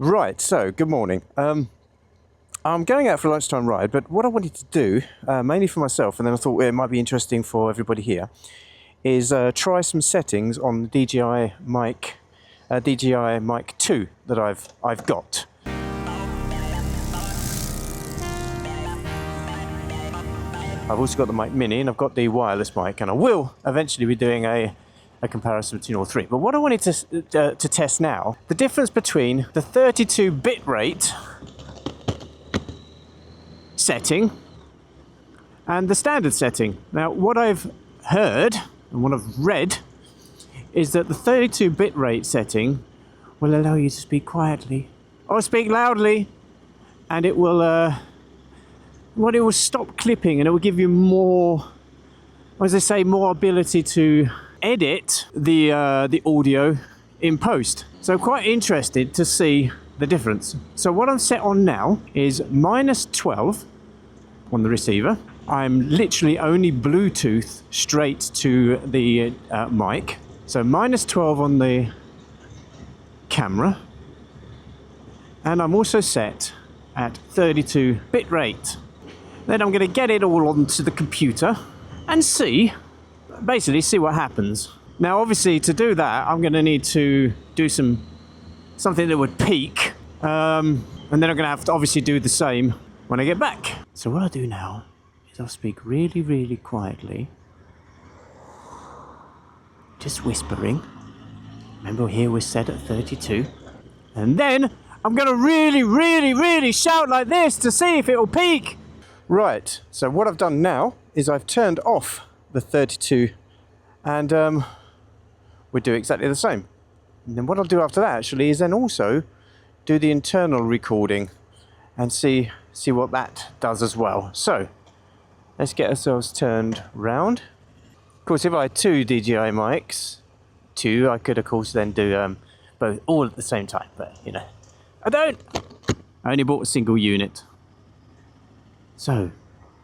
Right, so good morning. I'm going out for a lunchtime ride, but what I wanted to do, mainly for myself, and then I thought it might be interesting for everybody here, is try some settings on the DJI Mic, DJI Mic 2 that I've got. I've also got the Mic Mini and I've got the wireless mic, and I will eventually be doing a comparison between all three. But what I wanted to test now, the difference between the 32 bitrate setting and the standard setting. Now, what I've heard and what I've read is that the 32 bitrate setting will allow you to speak quietly or speak loudly, and it will it will stop clipping, and it will give you more, as they say, more ability to edit the audio in post. So quite interested to see the difference. So what I'm set on now is -12 on the receiver. I'm literally only Bluetooth straight to the mic. So -12 on the camera, and I'm also set at 32 bitrate. Then I'm going to get it all onto the computer and basically see what happens. Now, obviously, to do that, I'm going to need to do something that would peak, and then I'm going to have to obviously do the same when I get back. So what I'll do now is I'll speak really, really quietly, just whispering. Remember, here we're set at 32, and then I'm going to really, really, really shout like this to see if it will peak. Right, so what I've done now is I've turned off the 32, and we'll do exactly the same. And then what I'll do after that actually is then also do the internal recording and see what that does as well. So let's get ourselves turned round. Of course, if I had two DJI mics, I could of course then do both all at the same time, but you know, I don't. I only bought a single unit. So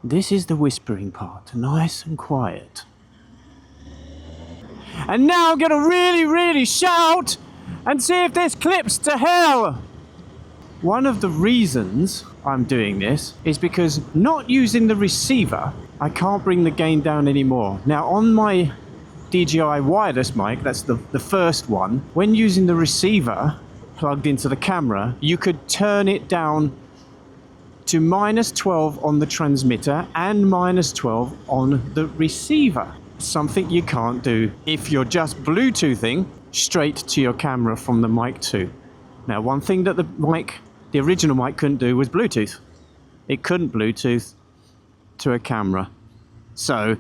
this is the whispering part, nice and quiet. And now I'm gonna really, really shout and see if this clips to hell. One of the reasons I'm doing this is because not using the receiver, I can't bring the gain down anymore. Now, on my DJI wireless mic, that's the first one, when using the receiver plugged into the camera, you could turn it down to -12 on the transmitter and -12 on the receiver. Something you can't do if you're just Bluetoothing straight to your camera from the Mic 2. Now, one thing that the original mic couldn't do was Bluetooth. It couldn't Bluetooth to a camera. So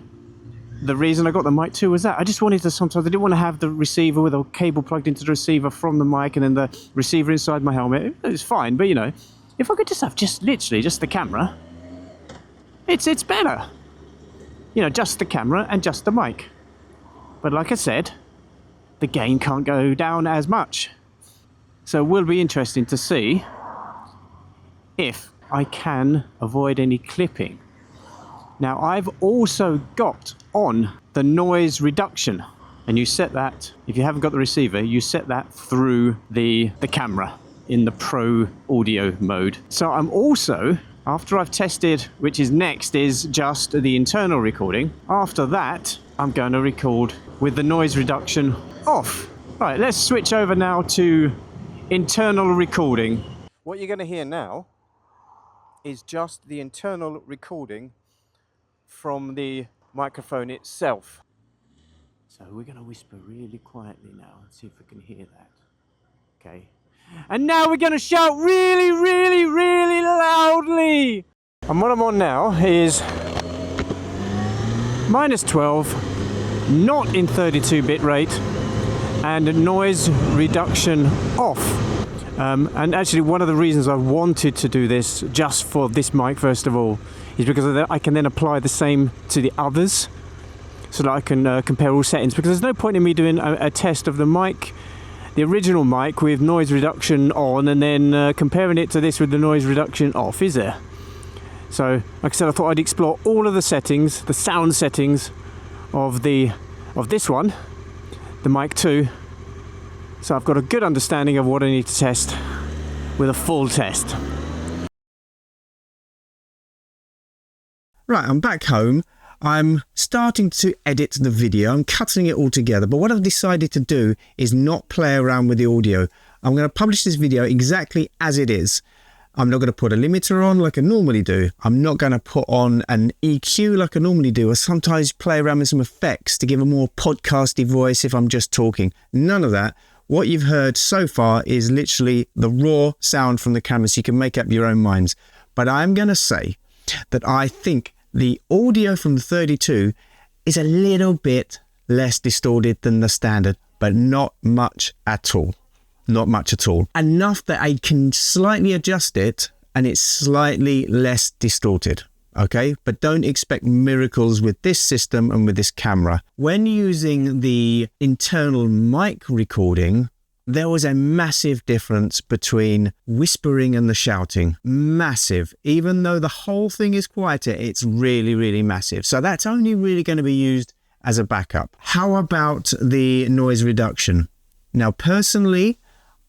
the reason I got the Mic 2 was that I just wanted to, sometimes I didn't want to have the receiver with a cable plugged into the receiver from the mic and then the receiver inside my helmet. It's fine, but you know, if I could just have literally just the camera, it's better. You know, just the camera and just the mic. But like I said, the gain can't go down as much. So it will be interesting to see if I can avoid any clipping. Now, I've also got on the noise reduction, and you set that, if you haven't got the receiver, you set that through the camera in the Pro audio mode. So I'm also, after I've tested, which is next, is just the internal recording. After that, I'm going to record with the noise reduction off. Right, let's switch over now to internal recording. What you're going to hear now is just the internal recording from the microphone itself. So we're going to whisper really quietly now and see if we can hear that. Okay. And now we're going to shout really, really, really loudly. And what I'm on now is -12, not in 32 bitrate, and noise reduction off. And actually, one of the reasons I wanted to do this just for this mic, first of all, is because I can then apply the same to the others, so that I can compare all settings. Because there's no point in me doing a test of the mic, the original mic with noise reduction on, and then comparing it to this with the noise reduction off, is there? So, like I said, I thought I'd explore all of the settings, the sound settings of this one, the Mic 2. So I've got a good understanding of what I need to test with a full test. Right, I'm back home. I'm starting to edit the video. I'm cutting it all together. But what I've decided to do is not play around with the audio. I'm going to publish this video exactly as it is. I'm not going to put a limiter on like I normally do. I'm not going to put on an EQ like I normally do, or sometimes play around with some effects to give a more podcasty voice if I'm just talking. None of that. What you've heard so far is literally the raw sound from the camera, so you can make up your own minds. But I'm going to say that I think the audio from the 32 is a little bit less distorted than the standard, but not much at all. Not much at all. Enough that I can slightly adjust it and it's slightly less distorted. Okay, but don't expect miracles with this system and with this camera. When using the internal mic recording, there was a massive difference between whispering and the shouting. Massive. Even though the whole thing is quieter, it's really, really massive. So that's only really going to be used as a backup. How about the noise reduction? Now, personally,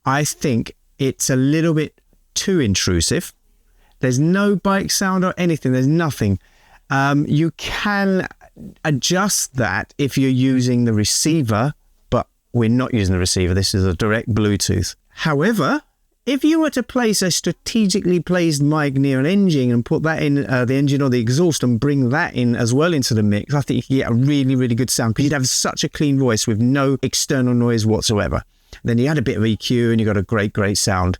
I think it's a little bit too intrusive. There's no bike sound or anything. There's nothing. You can adjust that if you're using the receiver, but we're not using the receiver. This is a direct Bluetooth. However, if you were to place a strategically placed mic near an engine and put that in the engine or the exhaust and bring that in as well into the mix, I think you could get a really, really good sound because you'd have such a clean voice with no external noise whatsoever. Then you add a bit of EQ and you got a great, great sound.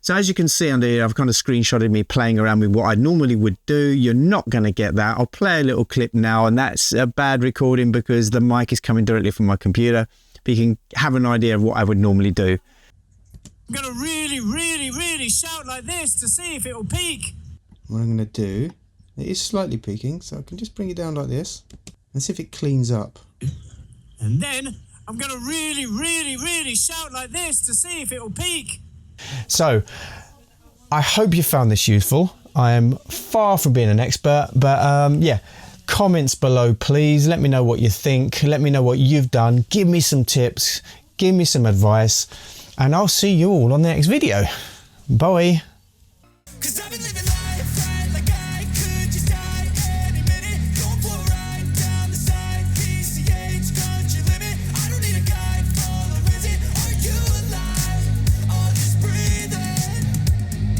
So as you can see under here, I've kind of screenshotted me playing around with what I normally would do. You're not going to get that. I'll play a little clip now, and that's a bad recording because the mic is coming directly from my computer. But you can have an idea of what I would normally do. I'm going to really shout like this to see if it'll peak. What I'm going to do, it is slightly peaking, so I can just bring it down like this and see if it cleans up. And then I'm going to really shout like this to see if it'll peak. So, I hope you found this useful. I am far from being an expert, but yeah, comments below please. Let me know what you think. Let me know what you've done. Give me some tips. Give me some advice. And I'll see you all on the next video. Bye.